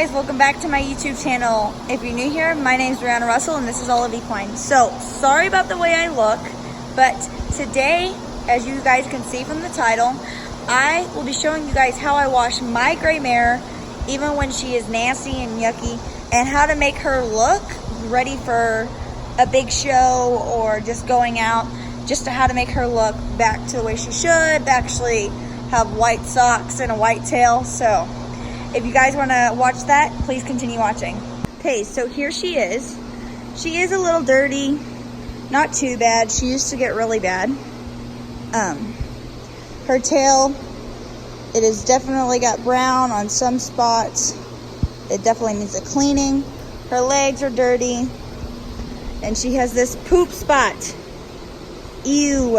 guys, welcome back to my YouTube channel. If you're new here, my name is Brianna Russell and this is Olive Equine. So, sorry about the way I look, but today, as you guys can see from the title, I will be showing you guys how I wash my gray mare, even when she is nasty and yucky, and how to make her look ready for a big show or just going out, just to how to make her look back to the way she should, actually have white socks and a white tail. So if you guys want to watch that, please continue watching. Okay, so here she is. She is a little dirty, not too bad. She used to get really bad. Her tail, it has definitely got brown on some spots. It definitely needs a cleaning. Her legs are dirty, and she has this poop spot. Ew.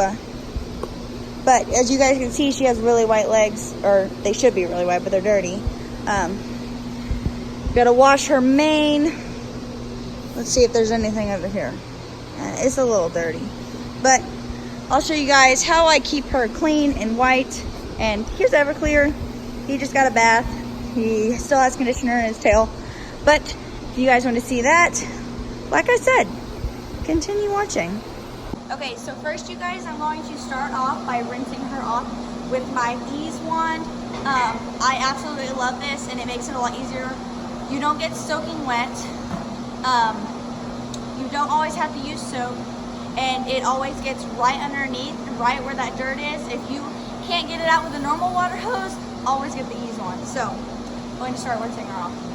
But as you guys can see, she has really white legs, or they should be really white, but they're dirty. Gotta wash her mane. Let's see if there's anything over here. It's a little dirty, but I'll show you guys how I keep her clean and white. And here's Everclear. He just got a bath. He still has conditioner in his tail. But if you guys want to see that, like I said, continue watching. Okay, so first, you guys, I'm going to start off by rinsing her off with my Ease wand. I absolutely love this, and it makes it a lot easier. You don't get soaking wet. You don't always have to use soap, and it always gets right underneath, right where that dirt is. If you can't get it out with a normal water hose, always get the Ease wand. So, I'm going to start rinsing her off.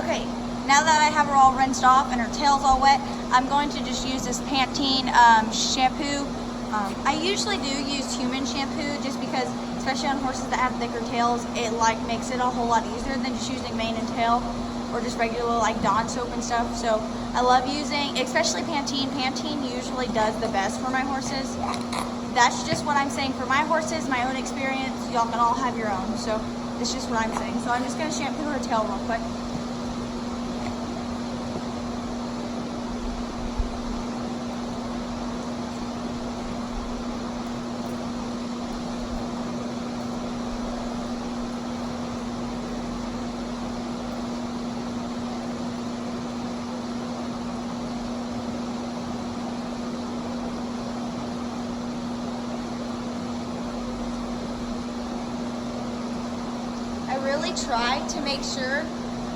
Okay, now that I have her all rinsed off and her tail's all wet, I'm going to just use this Pantene shampoo. I usually do use human shampoo just because, especially on horses that have thicker tails, it like makes it a whole lot easier than just using mane and tail or just regular like Dawn soap and stuff. So I love using, especially Pantene. Pantene usually does the best for my horses. That's just what I'm saying for my horses, my own experience. Y'all can all have your own. So it's just what I'm saying. So I'm just gonna shampoo her tail real quick. I really try to make sure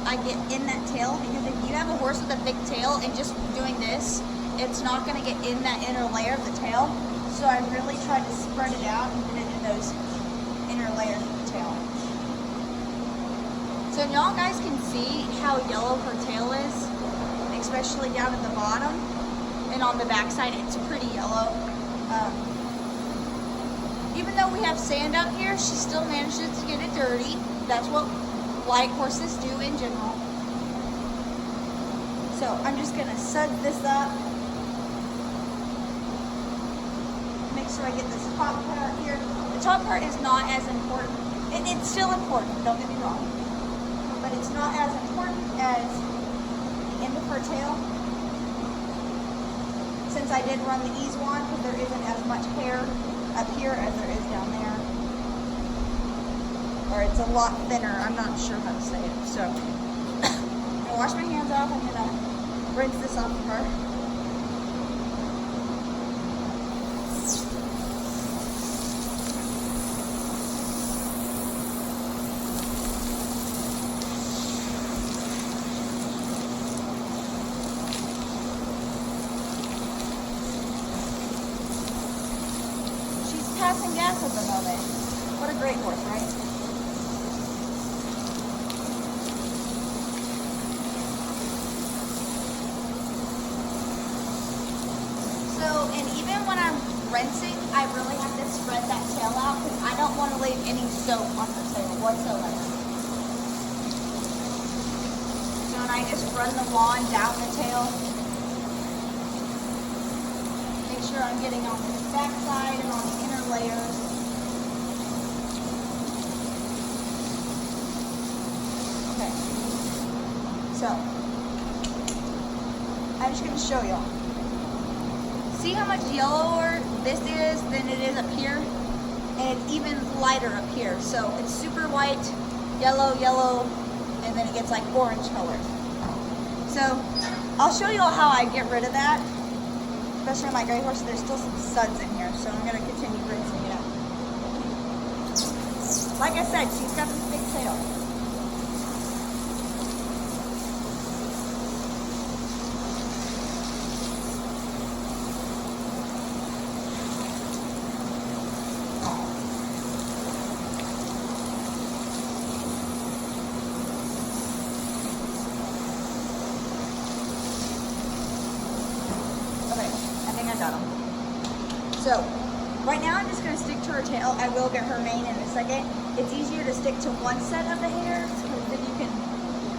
I get in that tail, because if you have a horse with a thick tail and just doing this, it's not going to get in that inner layer of the tail. So I really try to spread it out and get it in those inner layers of the tail. So y'all guys can see how yellow her tail is, especially down at the bottom, and on the back side it's pretty yellow. Even though we have sand up here, she still manages to get it dirty. That's what light horses do in general. So I'm just gonna suds this up. Make sure I get this top part here. The top part is not as important. It's still important, don't get me wrong. But it's not as important as the end of her tail. Since I did run the ease wand, because there isn't as much hair up here as there is down there. Or it's a lot thinner, I'm not sure how to say it. So, I'm gonna wash my hands off, I'm gonna rinse this off of her. She's passing gas at the moment. What a great horse, right? And even when I'm rinsing, I really have to spread that tail out because I don't want to leave any soap on the tail whatsoever. So when I just run the wand down the tail, make sure I'm getting on the back side and on the inner layers. Okay. So, I'm just going to show y'all. See how much yellower this is than it is up here? And it's even lighter up here. So it's super white, yellow, yellow, and then it gets like orange color. So I'll show you all how I get rid of that. Especially on my gray horse, there's still some suds in here. So I'm gonna continue rinsing it out. Like I said, she's got this big tail. So, right now I'm just going to stick to her tail. I will get her mane in a second. It's easier to stick to one set of the hairs because then you can,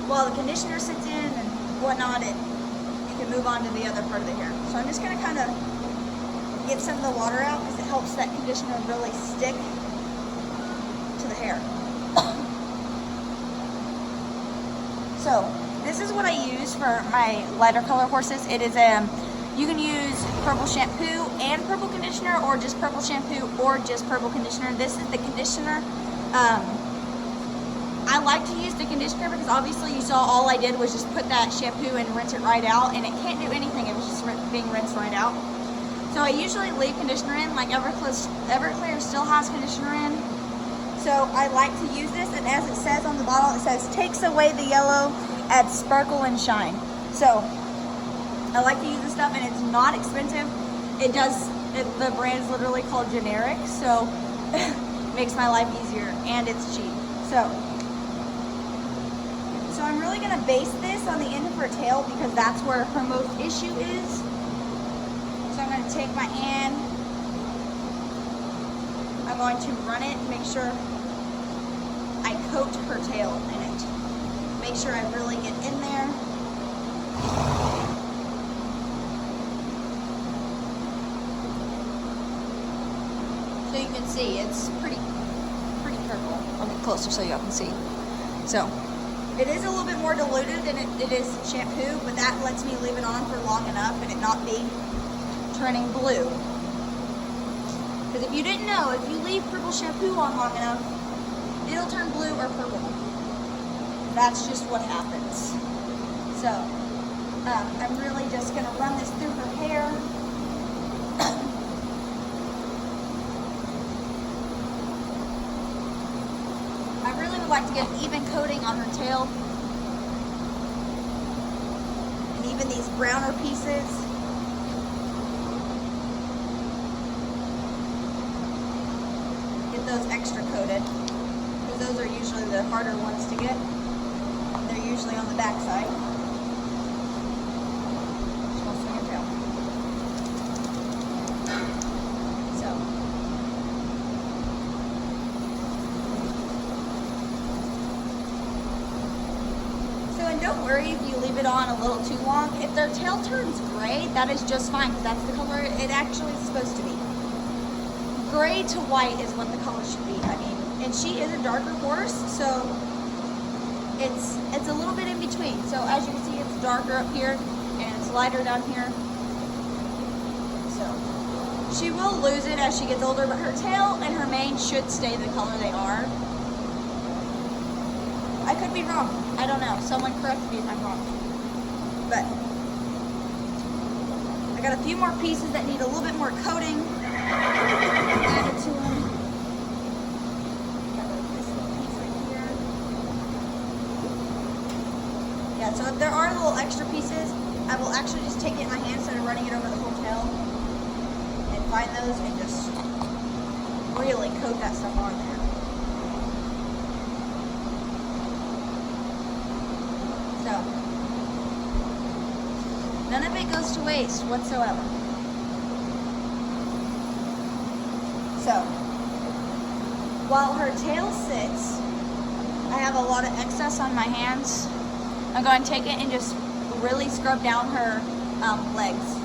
while the conditioner sits in and whatnot, you can move on to the other part of the hair. So I'm just going to kind of get some of the water out because it helps that conditioner really stick to the hair. So, this is what I use for my lighter color horses. It is you can use purple shampoo and purple conditioner, or just purple shampoo or just purple conditioner. This is the conditioner. I like to use the conditioner because obviously you saw all I did was just put that shampoo and rinse it right out, and it can't do anything. It was just being rinsed right out. So I usually leave conditioner in, like Everclear still has conditioner in. So I like to use this, and as it says on the bottle, it says takes away the yellow, adds sparkle and shine. So I like to use this stuff, and it's not expensive. The brand is literally called Generic, so it makes my life easier, and it's cheap. So So I'm really gonna base this on the end of her tail because that's where her most issue is. So I'm gonna take my hand, I'm going to run it, make sure I coat her tail in it. Make sure I really get in there. So you can see it's pretty purple. I'll get closer so y'all can see. So it is a little bit more diluted than it is shampoo, but that lets me leave it on for long enough and it not be turning blue. Because if you didn't know, if you leave purple shampoo on long enough, it'll turn blue or purple. That's just what happens. So I'm really just gonna run this through her hair. I really would like to get an even coating on her tail. And even these browner pieces. Get those extra coated. Because those are usually the harder ones to get. They're usually on the back side. Don't worry if you leave it on a little too long. If their tail turns gray, that is just fine because that's the color it actually is supposed to be. Gray to white is what the color should be. I mean, and she is a darker horse, so it's a little bit in between. So as you can see, it's darker up here and it's lighter down here. So she will lose it as she gets older, but her tail and her mane should stay the color they are. I could be wrong. I don't know. Someone correct me if I'm wrong. But I got a few more pieces that need a little bit more coating added to them. Got this little piece right here. Yeah, so if there are little extra pieces, I will actually just take it in my hand instead of running it over the whole tail and find those and just really coat that stuff on there. So, none of it goes to waste whatsoever. So, while her tail sits, I have a lot of excess on my hands. I'm going to take it and just really scrub down her legs.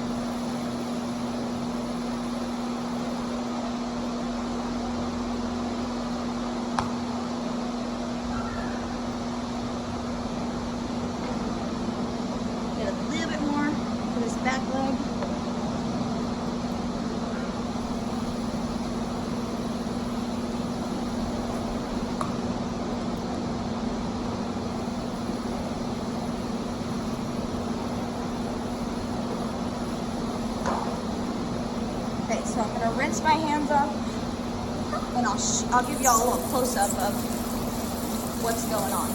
Back leg. Okay, so I'm gonna rinse my hands off, and I'll give y'all a little close up of what's going on.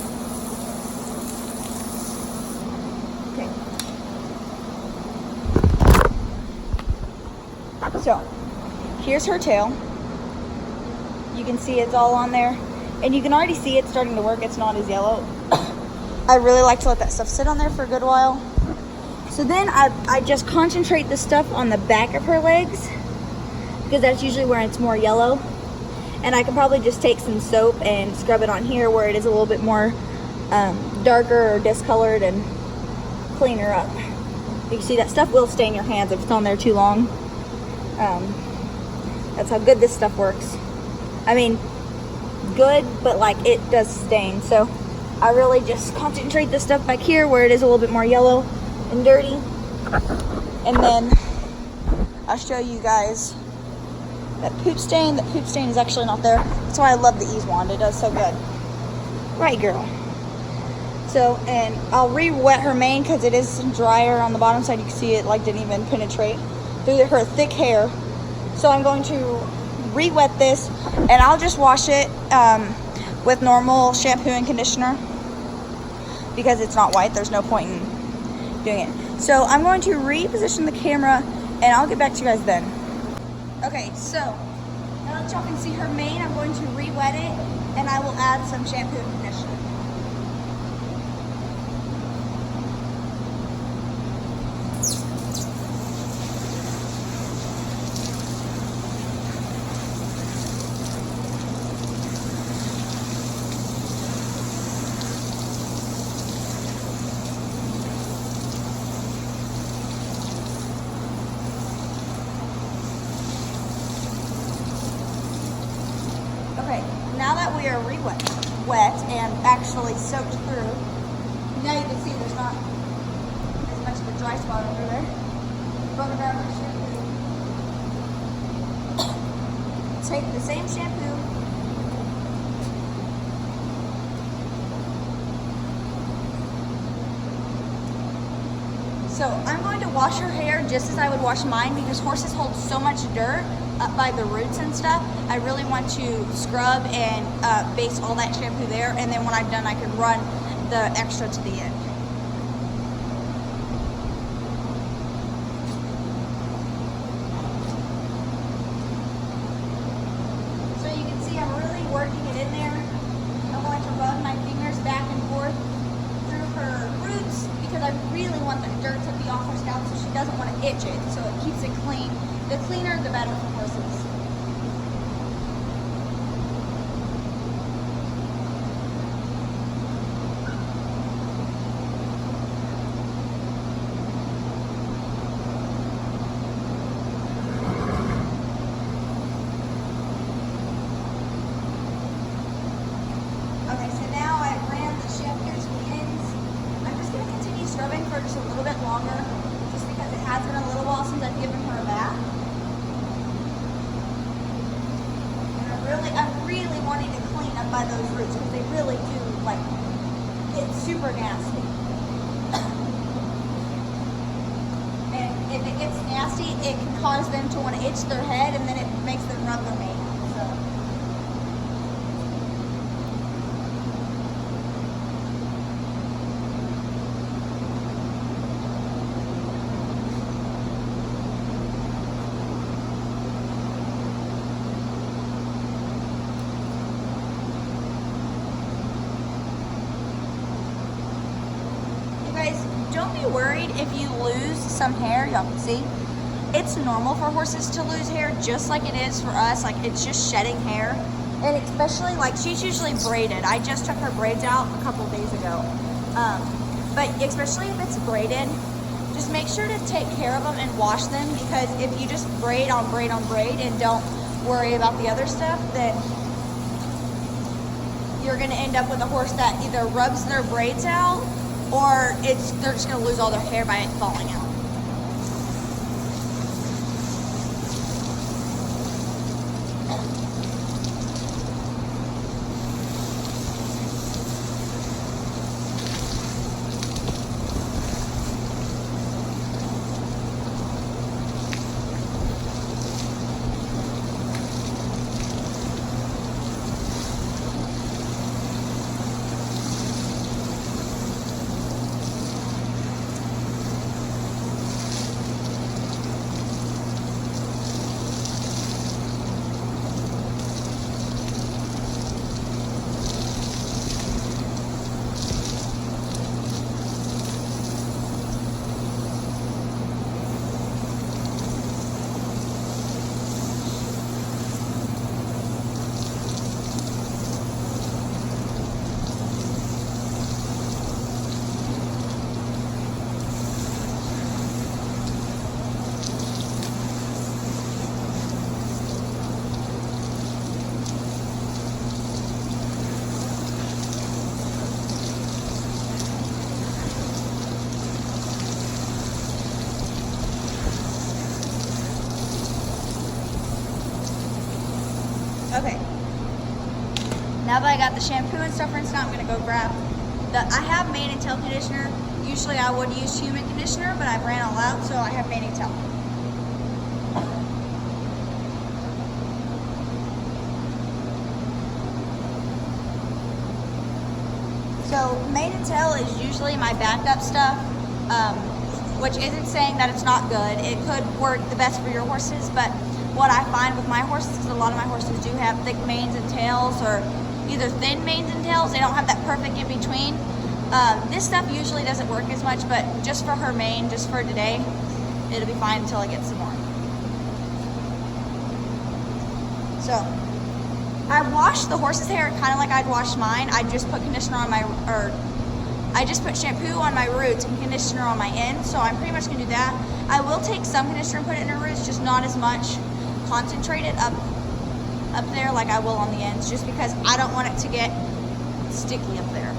So, here's her tail. You can see it's all on there. And you can already see it's starting to work. It's not as yellow. I really like to let that stuff sit on there for a good while. So then I just concentrate the stuff on the back of her legs, because that's usually where it's more yellow. And I can probably just take some soap and scrub it on here where it is a little bit more darker or discolored and clean her up. You can see that stuff will stain your hands if it's on there too long. That's how good this stuff works. I mean, good, but like it does stain. So I really just concentrate this stuff back here where it is a little bit more yellow and dirty. And then I'll show you guys that poop stain. That poop stain is actually not there. That's why I love the Ease wand. It does so good. Right, girl. So, and I'll re-wet her mane because it is drier on the bottom side. You can see it like didn't even penetrate through her thick hair. So I'm going to re-wet this, and I'll just wash it with normal shampoo and conditioner because it's not white. There's no point in doing it. So I'm going to reposition the camera, and I'll get back to you guys then. Okay, so now that y'all can see her mane, I'm going to re-wet it, and I will add some shampoo and conditioner. Okay, now that we are wet and actually soaked through, now you can see there's not as much of a dry spot over there. But we're going to take the same shampoo. So I'm going to wash her hair just as I would wash mine because horses hold so much dirt up by the roots and stuff. I really want to scrub and base all that shampoo there, and then when I'm done I can run the extra to the end. So you can see I'm really working it in there. I'm going to run my fingers back and forth through her roots because I really want the dirt to be off her scalp so she doesn't want to itch it, so it keeps it clean. The cleaner, the better for horses. Okay, so now I ran the shampoo to the ends. I'm just going to continue scrubbing for just a little bit longer, just because it has been a little while since I've given her a bath. I'm really wanting to clean up by those roots because they really do like get super nasty. And if it gets nasty, it can cause them to want to itch their head, and then it makes them rub their mane. Don't be worried if you lose some hair. Y'all can see it's normal for horses to lose hair just like it is for us. Like, it's just shedding hair, and especially like she's usually braided. I just took her braids out a couple days ago, but especially if it's braided, just make sure to take care of them and wash them, because if you just braid on braid on braid and don't worry about the other stuff, then you're going to end up with a horse that either rubs their braids out, or they're just going to lose all their hair by it falling out. Okay. Now that I got the shampoo and stuff rinsed out, I'm going to go grab I have mane and tail conditioner. Usually I would use human conditioner, but I ran all out, so I have mane and tail. So mane and tail is usually my backup stuff, which isn't saying that it's not good. It could work the best for your horses, but what I find with my horses, because a lot of my horses do have thick manes and tails, or either thin manes and tails, they don't have that perfect in between. This stuff usually doesn't work as much, but just for her mane, just for today, it'll be fine until I get some more. So I wash the horse's hair kind of like I'd wash mine. I just put conditioner on I just put shampoo on my roots and conditioner on my ends, so I'm pretty much gonna do that. I will take some conditioner and put it in her roots, just not as much concentrated up up there like I will on the ends, just because I don't want it to get sticky up there.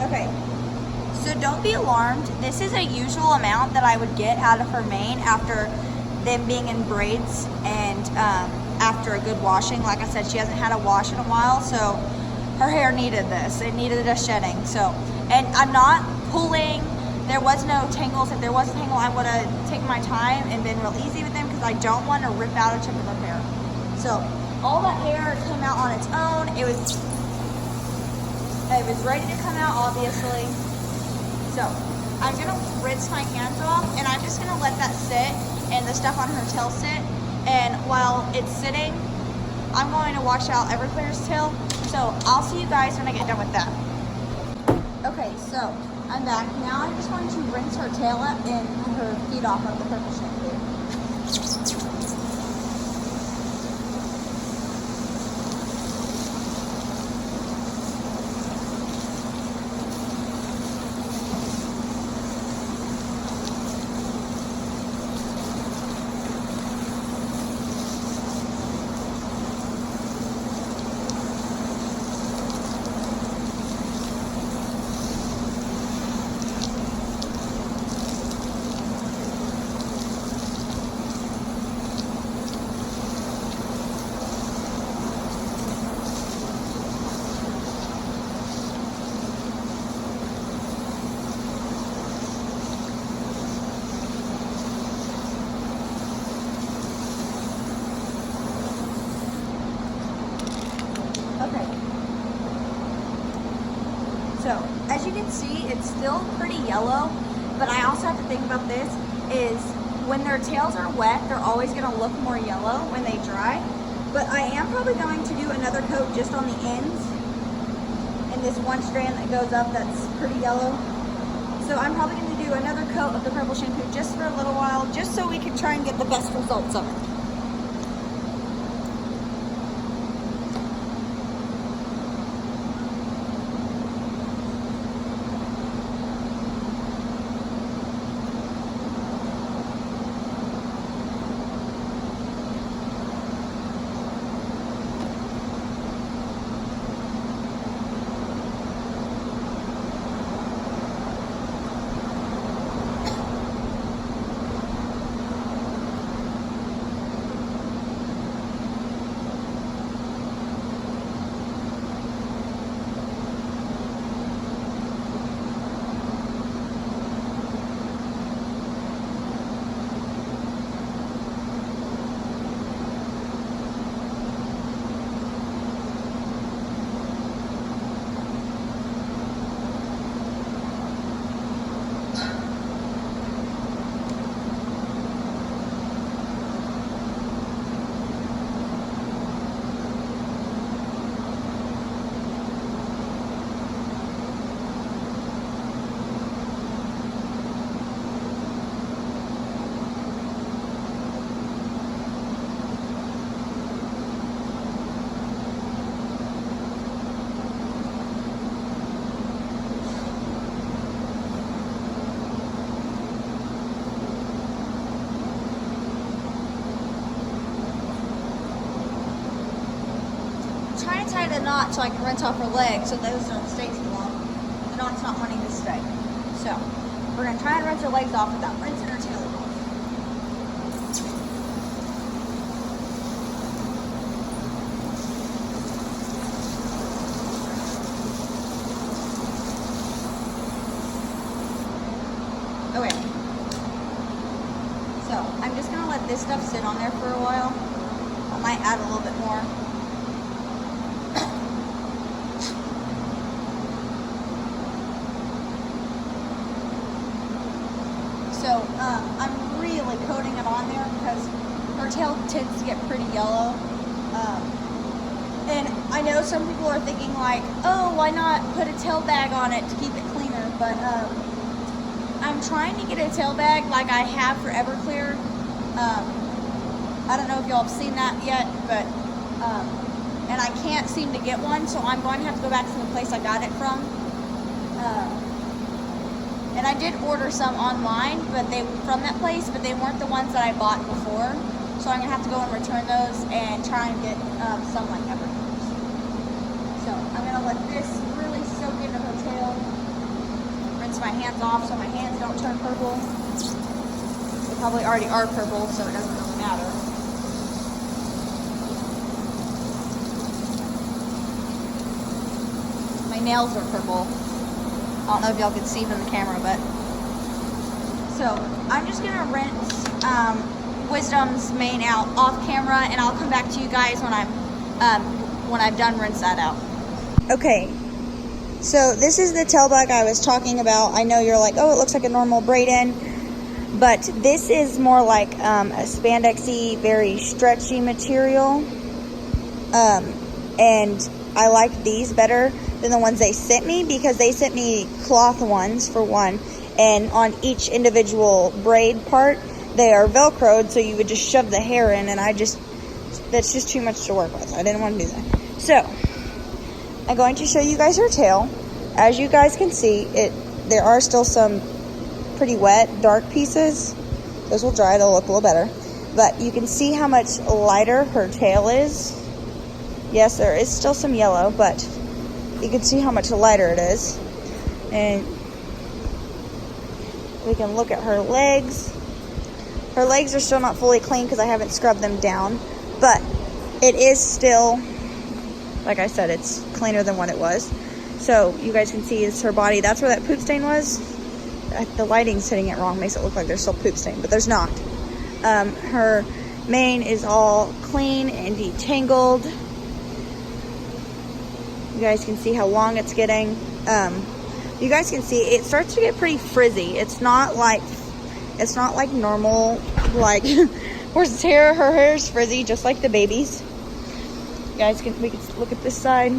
Okay, so don't be alarmed. This is a usual amount that I would get out of her mane after them being in braids and after a good washing. Like I said, she hasn't had a wash in a while, so her hair needed this. It needed a shedding. So, and I'm not pulling. There was no tangles. If there was a tangle, I would have taken my time and been real easy with them because I don't want to rip out a chip of her hair. So all that hair came out on its own. It was ready to come out, obviously. So I'm gonna rinse my hands off, and I'm just gonna let that sit and the stuff on her tail sit. And while it's sitting, I'm going to wash out Everclear's tail. So I'll see you guys when I get done with that. Okay, so I'm back. Now I'm just going to rinse her tail up and her feet off of the purple shampoo. Okay. So, as you can see, it's still pretty yellow, but I also have to think about this is when their tails are wet, they're always going to look more yellow when they dry. But I am probably going to do another coat just on the ends and this one strand that goes up that's pretty yellow. So I'm probably going to do another coat of the purple shampoo just for a little while, just so we can try and get the best results of it. Tie the knot so I can rinse off her legs so those don't stay too long. The knot's not wanting to stay. So we're going to try and rinse her legs off without rinsing her tail off. Okay. So I'm just gonna let this stuff sit on there for a while. I might add a little bit more. So I'm really coating it on there because her tail tends to get pretty yellow. And I know some people are thinking like, oh, why not put a tail bag on it to keep it cleaner? But I'm trying to get a tail bag like I have for Everclear. I don't know if y'all have seen that yet, but and I can't seem to get one, so I'm going to have to go back to the place I got it from. And I did order some online, but from that place, but they weren't the ones that I bought before. So I'm gonna have to go and return those and try and get some like Everclears. So I'm gonna let this really soak into her tail. Rinse my hands off so my hands don't turn purple. They probably already are purple, so it doesn't really matter. My nails are purple. I don't know if y'all can see from the camera, but so I'm just gonna rinse Wisdom's mane out off camera, and I'll come back to you guys when I've done rinse that out. Okay, so this is the tail bag I was talking about. I know you're like, oh, it looks like a normal braid-in, but this is more like a spandexy, very stretchy material, and I like these better than the ones they sent me because they sent me cloth ones for one, and on each individual braid part they are velcroed, so you would just shove the hair in, and that's just too much to work with. I didn't want to do that. So I'm going to show you guys her tail. As you guys can see, there are still some pretty wet dark pieces. Those will dry, they'll look a little better, but you can see how much lighter her tail is. Yes, there is still some yellow, but you can see how much lighter it is. And we can look at her legs. Her legs are still not fully clean because I haven't scrubbed them down, but it is still, like I said, it's cleaner than what it was. So you guys can see it's her body. That's where that poop stain was. The lighting's hitting it wrong, makes it look like there's still poop stain, but there's not. Her mane is all clean and detangled. You guys can see how long it's getting. You guys can see it starts to get pretty frizzy. It's not like normal, like horse's hair. Her hair is frizzy, just like the baby's. You guys we can look at this side.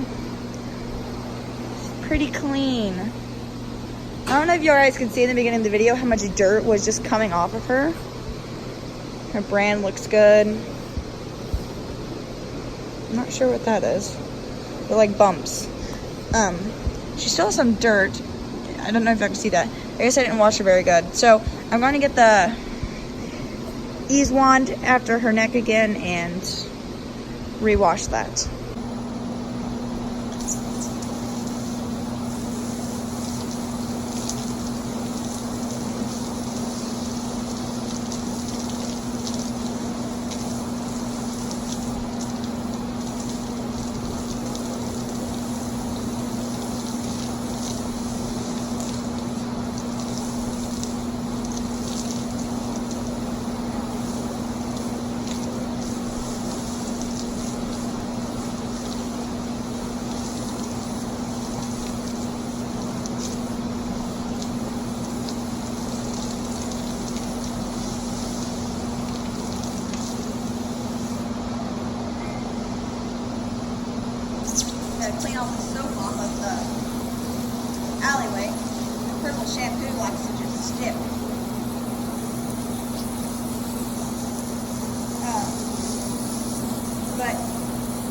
It's pretty clean. I don't know if you guys can see in the beginning of the video how much dirt was just coming off of her. Her brand looks good. I'm not sure what that is. They're like bumps. She still has some dirt. I don't know if I can see that. I guess I didn't wash her very good. So I'm going to get the ease wand after her neck again and rewash that. Clean all the soap off of the alleyway. The purple shampoo likes to just stick. But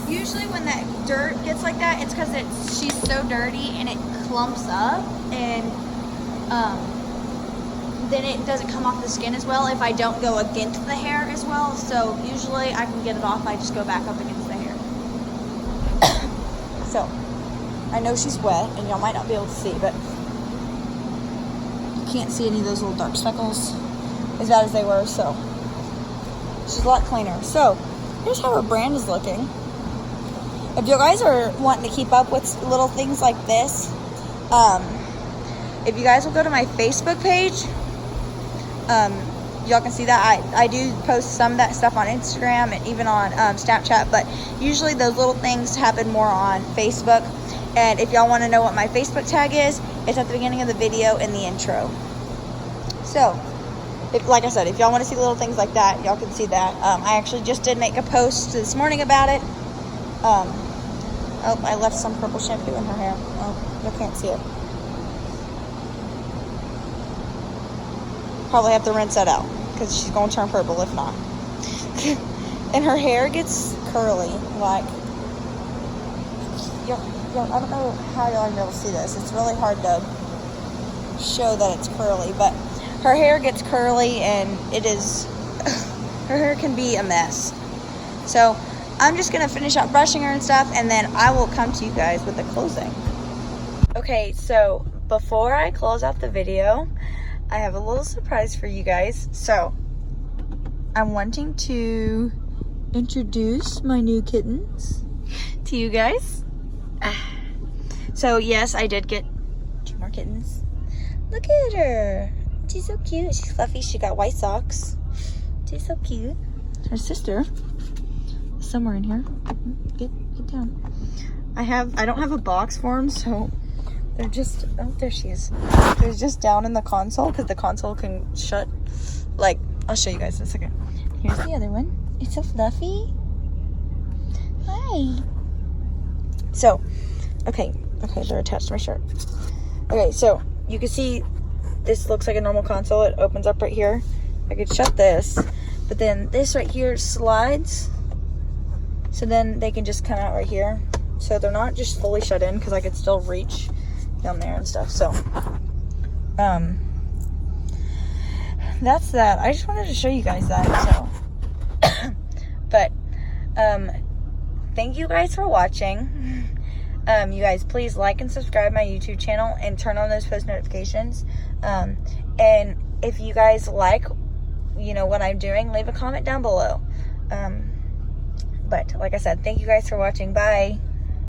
usually when that dirt gets like that, it's because she's so dirty and it clumps up, and then it doesn't come off the skin as well if I don't go against the hair as well. So usually I can get it off, I just go back up against the hair. So, I know she's wet, and y'all might not be able to see, but you can't see any of those little dark speckles as bad as they were, so she's a lot cleaner. So, here's how her brand is looking. If you guys are wanting to keep up with little things like this, if you guys will go to my Facebook page, y'all can see that. I do post some of that stuff on Instagram and even on Snapchat, but usually those little things happen more on Facebook. And if y'all want to know what my Facebook tag is, it's at the beginning of the video in the intro. So, like I said, if y'all want to see little things like that, y'all can see that. I actually just did make a post this morning about it. Oh, I left some purple shampoo in her hair. Oh, you can't see it. Probably have to rinse that out because she's going to turn purple if not. And her hair gets curly, like, I don't know how y'all are able to see this. It's really hard to show that it's curly, but her hair gets curly and it is, her hair can be a mess. So I'm just going to finish up brushing her and stuff, and then I will come to you guys with the closing. Okay, so before I close out the video, I have a little surprise for you guys. So I'm wanting to introduce my new kittens to you guys. So yes, I did get 2 more kittens. Look at her. She's so cute. She's fluffy. She got white socks. She's so cute. Her sister is somewhere in here. Get down. I don't have a box for them, so they're just, oh, there she is. They're just down in the console because the console can shut. Like, I'll show you guys in a second. Here's the other one. It's so fluffy. Hi. So, okay, they're attached to my shirt. Okay, so you can see this looks like a normal console. It opens up right here. I could shut this, but then this right here slides. So then they can just come out right here. So they're not just fully shut in because I could still reach down there and stuff. So, that's that. I just wanted to show you guys that. So, but, thank you guys for watching. You guys, please like and subscribe my YouTube channel and turn on those post notifications. And if you guys like, what I'm doing, leave a comment down below. But like I said, thank you guys for watching. Bye.